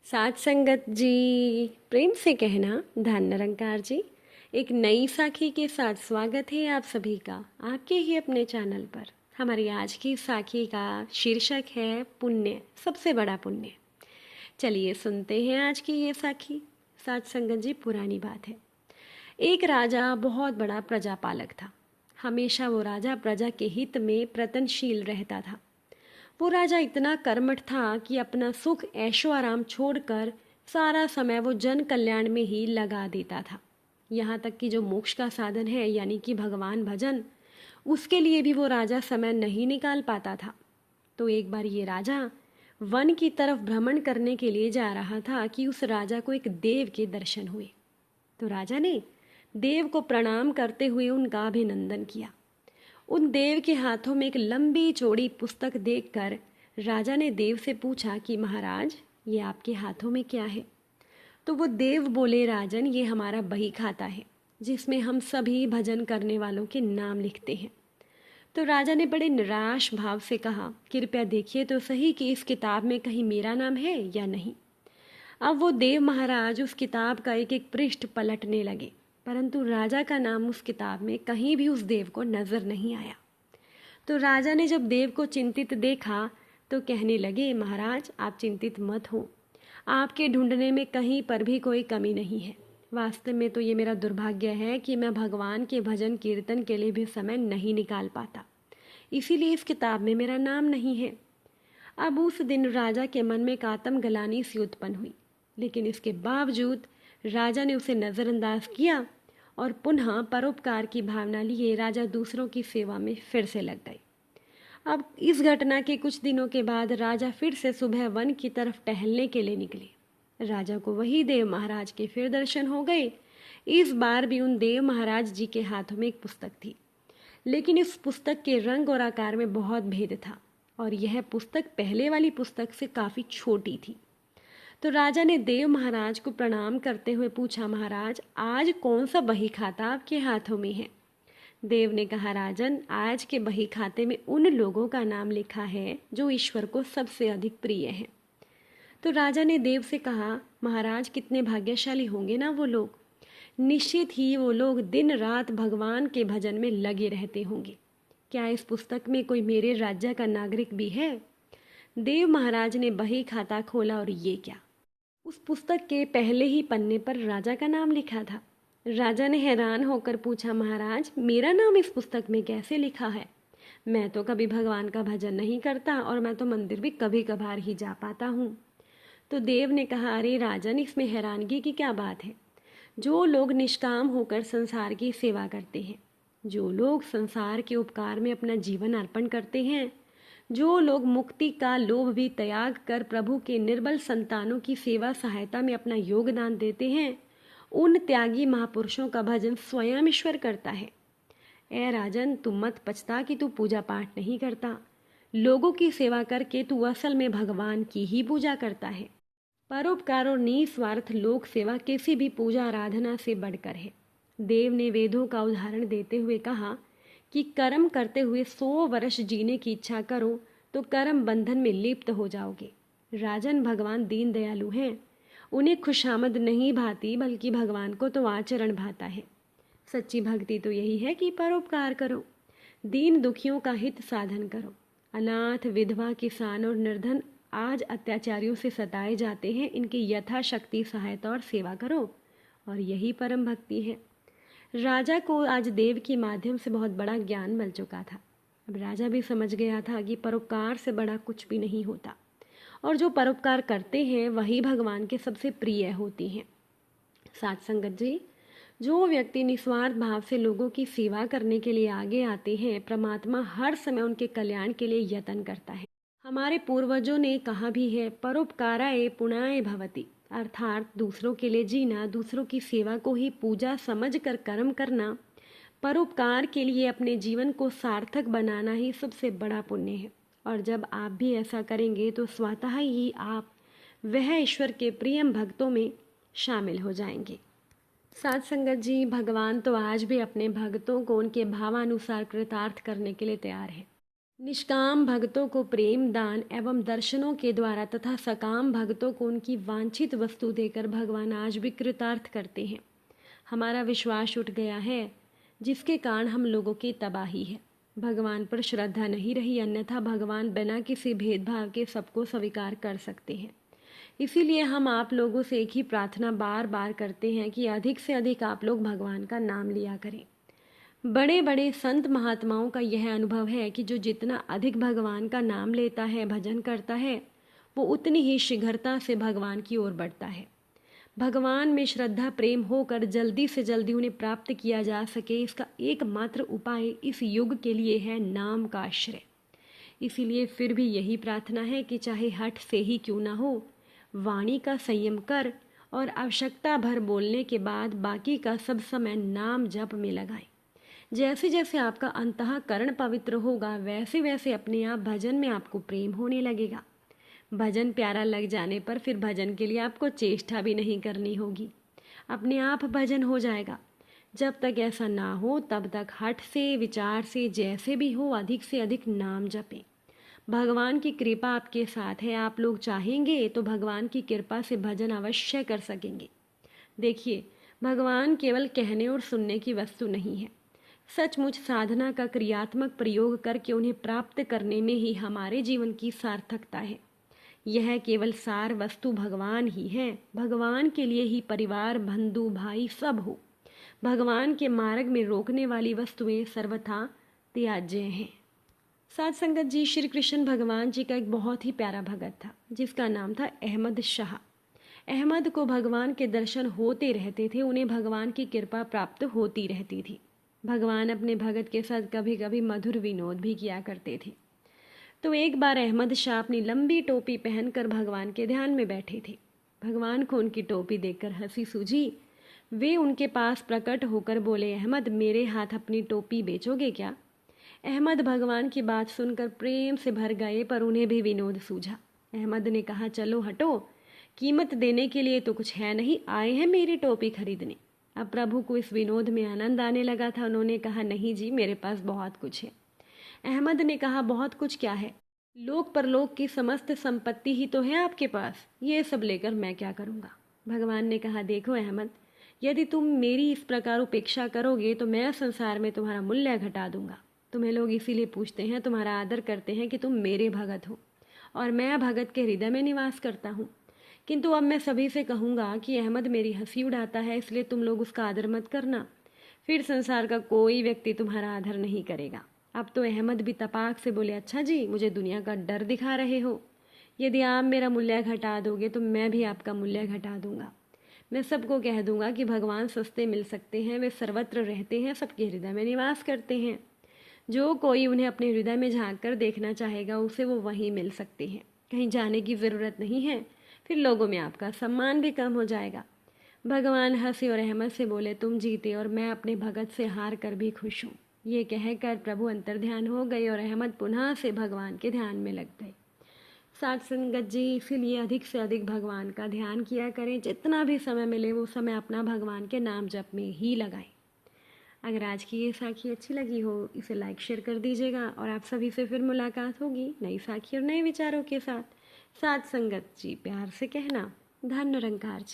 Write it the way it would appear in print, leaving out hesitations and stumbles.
साथ संगत जी, प्रेम से कहना धन निरंकार जी। एक नई साखी के साथ स्वागत है आप सभी का आपके ही अपने चैनल पर। हमारी आज की साखी का शीर्षक है पुण्य, सबसे बड़ा पुण्य। चलिए सुनते हैं आज की ये साखी। साथ संगत जी, पुरानी बात है। एक राजा बहुत बड़ा प्रजापालक था। हमेशा वो राजा प्रजा के हित में प्रयत्नशील रहता था। वो राजा इतना कर्मठ था कि अपना सुख ऐशो आराम छोड़कर सारा समय वो जन कल्याण में ही लगा देता था। यहाँ तक कि जो मोक्ष का साधन है यानी कि भगवान भजन, उसके लिए भी वो राजा समय नहीं निकाल पाता था। तो एक बार ये राजा वन की तरफ भ्रमण करने के लिए जा रहा था कि उस राजा को एक देव के दर्शन हुए। तो राजा ने देव को प्रणाम करते हुए उनका अभिनंदन किया। उन देव के हाथों में एक लंबी चौड़ी पुस्तक देखकर राजा ने देव से पूछा कि महाराज, ये आपके हाथों में क्या है? तो वो देव बोले, राजन, ये हमारा बही खाता है जिसमें हम सभी भजन करने वालों के नाम लिखते हैं। तो राजा ने बड़े निराश भाव से कहा, कृपया देखिए तो सही कि इस किताब में कहीं मेरा नाम है या नहीं। अब वो देव महाराज उस किताब का एक एक पृष्ठ पलटने लगे, परंतु राजा का नाम उस किताब में कहीं भी उस देव को नजर नहीं आया। तो राजा ने जब देव को चिंतित देखा तो कहने लगे, महाराज, आप चिंतित मत हो, आपके ढूंढने में कहीं पर भी कोई कमी नहीं है। वास्तव में तो ये मेरा दुर्भाग्य है कि मैं भगवान के भजन कीर्तन के लिए भी समय नहीं निकाल पाता, इसीलिए इस किताब में मेरा नाम नहीं है। अब उस दिन राजा के मन में एक आत्मग्लानि सी उत्पन्न हुई, लेकिन इसके बावजूद राजा ने उसे नज़रअंदाज किया और पुनः परोपकार की भावना लिए राजा दूसरों की सेवा में फिर से लग गए। अब इस घटना के कुछ दिनों के बाद राजा फिर से सुबह वन की तरफ टहलने के लिए निकले। राजा को वही देव महाराज के फिर दर्शन हो गए। इस बार भी उन देव महाराज जी के हाथों में एक पुस्तक थी, लेकिन इस पुस्तक के रंग और आकार में बहुत भेद था और यह पुस्तक पहले वाली पुस्तक से काफ़ी छोटी थी। तो राजा ने देव महाराज को प्रणाम करते हुए पूछा, महाराज, आज कौन सा बही खाता आपके हाथों में है? देव ने कहा, राजन, आज के बही खाते में उन लोगों का नाम लिखा है जो ईश्वर को सबसे अधिक प्रिय हैं। तो राजा ने देव से कहा, महाराज, कितने भाग्यशाली होंगे ना वो लोग। निश्चित ही वो लोग दिन रात भगवान के भजन में लगे रहते होंगे। क्या इस पुस्तक में कोई मेरे राज्य का नागरिक भी है? देव महाराज ने बही खाता खोला और ये क्या, उस पुस्तक के पहले ही पन्ने पर राजा का नाम लिखा था। राजा ने हैरान होकर पूछा, महाराज, मेरा नाम इस पुस्तक में कैसे लिखा है? मैं तो कभी भगवान का भजन नहीं करता और मैं तो मंदिर भी कभी कभार ही जा पाता हूँ। तो देव ने कहा, अरे राजन, इसमें हैरानगी की क्या बात है? जो लोग निष्काम होकर संसार की सेवा करते हैं, जो लोग संसार के उपकार में अपना जीवन अर्पण करते हैं, जो लोग मुक्ति का लोभ भी त्याग कर प्रभु के निर्बल संतानों की सेवा सहायता में अपना योगदान देते हैं, उन त्यागी महापुरुषों का भजन स्वयं ईश्वर करता है। ए राजन, तू मत पछता कि तू पूजा पाठ नहीं करता। लोगों की सेवा करके तू असल में भगवान की ही पूजा करता है। परोपकार और निस्वार्थ लोक सेवा किसी भी पूजा आराधना से बढ़कर है। देव ने वेदों का उदाहरण देते हुए कहा कि कर्म करते हुए 100 वर्ष जीने की इच्छा करो तो कर्म बंधन में लिप्त हो जाओगे। राजन, भगवान दीन दयालु हैं, उन्हें खुशामद नहीं भाती बल्कि भगवान को तो आचरण भाता है। सच्ची भक्ति तो यही है कि परोपकार करो, दीन दुखियों का हित साधन करो। अनाथ, विधवा, किसान और निर्धन आज अत्याचारियों से सताए जाते हैं, इनकी यथाशक्ति सहायता और सेवा करो, और यही परम भक्ति है। राजा को आज देव के माध्यम से बहुत बड़ा ज्ञान मिल चुका था। अब राजा भी समझ गया था कि परोपकार से बड़ा कुछ भी नहीं होता, और जो परोपकार करते हैं वही भगवान के सबसे प्रिय होती हैं। साथ संगत जी, जो व्यक्ति निस्वार्थ भाव से लोगों की सेवा करने के लिए आगे आते हैं, परमात्मा हर समय उनके कल्याण के लिए यत्न करता है। हमारे पूर्वजों ने कहा भी है, परोपकाराय पुण्याय भवति, अर्थात दूसरों के लिए जीना, दूसरों की सेवा को ही पूजा समझकर कर्म करना, परोपकार के लिए अपने जीवन को सार्थक बनाना ही सबसे बड़ा पुण्य है। और जब आप भी ऐसा करेंगे तो स्वतः ही आप वह ईश्वर के प्रियम भक्तों में शामिल हो जाएंगे। साथ संगत जी, भगवान तो आज भी अपने भक्तों को उनके भावानुसार कृतार्थ करने के लिए तैयार है। निष्काम भक्तों को प्रेम दान एवं दर्शनों के द्वारा तथा सकाम भक्तों को उनकी वांछित वस्तु देकर भगवान आज भी कृतार्थ करते हैं। हमारा विश्वास उठ गया है, जिसके कारण हम लोगों की तबाही है। भगवान पर श्रद्धा नहीं रही, अन्यथा भगवान बिना किसी भेदभाव के सबको स्वीकार कर सकते हैं। इसीलिए हम आप लोगों से एक ही प्रार्थना बार बार करते हैं कि अधिक से अधिक आप लोग भगवान का नाम लिया करें। बड़े बड़े संत महात्माओं का यह अनुभव है कि जो जितना अधिक भगवान का नाम लेता है, भजन करता है, वो उतनी ही शीघ्रता से भगवान की ओर बढ़ता है। भगवान में श्रद्धा प्रेम होकर जल्दी से जल्दी उन्हें प्राप्त किया जा सके, इसका एकमात्र उपाय इस युग के लिए है नाम का आश्रय। इसीलिए फिर भी यही प्रार्थना है कि चाहे हठ से ही क्यों ना हो, वाणी का संयम कर और आवश्यकता भर बोलने के बाद बाकी का सब समय नाम जप में लगाएं। जैसे जैसे आपका अंतःकरण पवित्र होगा, वैसे वैसे अपने आप भजन में आपको प्रेम होने लगेगा। भजन प्यारा लग जाने पर फिर भजन के लिए आपको चेष्टा भी नहीं करनी होगी, अपने आप भजन हो जाएगा। जब तक ऐसा ना हो तब तक हठ से, विचार से, जैसे भी हो, अधिक से अधिक नाम जपें। भगवान की कृपा आपके साथ है। आप लोग चाहेंगे तो भगवान की कृपा से भजन अवश्य कर सकेंगे। देखिए, भगवान केवल कहने और सुनने की वस्तु नहीं है। सचमुच साधना का क्रियात्मक प्रयोग करके उन्हें प्राप्त करने में ही हमारे जीवन की सार्थकता है। यह केवल सार वस्तु भगवान ही है। भगवान के लिए ही परिवार, बंधु, भाई सब हो। भगवान के मार्ग में रोकने वाली वस्तुएं सर्वथा त्याज्य हैं। साध संगत जी, श्री कृष्ण भगवान जी का एक बहुत ही प्यारा भगत था, जिसका नाम था अहमद शाह। अहमद को भगवान के दर्शन होते रहते थे, उन्हें भगवान की कृपा प्राप्त होती रहती थी। भगवान अपने भगत के साथ कभी कभी मधुर विनोद भी किया करते थे। तो एक बार अहमद शाह अपनी लंबी टोपी पहनकर भगवान के ध्यान में बैठे थे। भगवान को उनकी टोपी देखकर हंसी सूझी। वे उनके पास प्रकट होकर बोले, अहमद, मेरे हाथ अपनी टोपी बेचोगे क्या? अहमद भगवान की बात सुनकर प्रेम से भर गए, पर उन्हें भी विनोद सूझा। अहमद ने कहा, चलो हटो, कीमत देने के लिए तो कुछ है नहीं, आए हैं मेरी टोपी खरीदने। अब प्रभु को इस विनोद में आनंद आने लगा था। उन्होंने कहा, नहीं जी, मेरे पास बहुत कुछ है। अहमद ने कहा, बहुत कुछ क्या है? लोक परलोक की समस्त संपत्ति ही तो है आपके पास, ये सब लेकर मैं क्या करूँगा? भगवान ने कहा, देखो अहमद, यदि तुम मेरी इस प्रकार उपेक्षा करोगे तो मैं संसार में तुम्हारा मूल्य घटा दूंगा। तुम्हें लोग इसीलिए पूछते हैं, तुम्हारा आदर करते हैं कि तुम मेरे भगत हो, और मैं भगत के हृदय में निवास करता हूँ। किंतु अब मैं सभी से कहूँगा कि अहमद मेरी हंसी उड़ाता है, इसलिए तुम लोग उसका आदर मत करना। फिर संसार का कोई व्यक्ति तुम्हारा आदर नहीं करेगा। अब तो अहमद भी तपाक से बोले, अच्छा जी, मुझे दुनिया का डर दिखा रहे हो। यदि आप मेरा मूल्य घटा दोगे तो मैं भी आपका मूल्य घटा दूंगा। मैं सबको कह दूंगा कि भगवान सस्ते मिल सकते हैं, वे सर्वत्र रहते हैं, सबके हृदय में निवास करते हैं। जो कोई उन्हें अपने हृदय में झांक कर देखना चाहेगा, उसे वो वहीं मिल सकते हैं, कहीं जाने की ज़रूरत नहीं है। फिर लोगों में आपका सम्मान भी कम हो जाएगा। भगवान हंसे और अहमद से बोले, तुम जीते और मैं अपने भगत से हार कर भी खुश हूँ। ये कहकर प्रभु अंतर्ध्यान हो गए और अहमद पुनः से भगवान के ध्यान में लग गए। साथ संगत जी, इसीलिए अधिक से अधिक भगवान का ध्यान किया करें। जितना भी समय मिले वो समय अपना भगवान के नाम जप में ही लगाएं। अगर आज की ये साखी अच्छी लगी हो, इसे लाइक शेयर कर दीजिएगा और आप सभी से फिर मुलाकात होगी नई साखी और नए विचारों के साथ। साथ संगत जी, प्यार से कहना, धन निरंकार जी।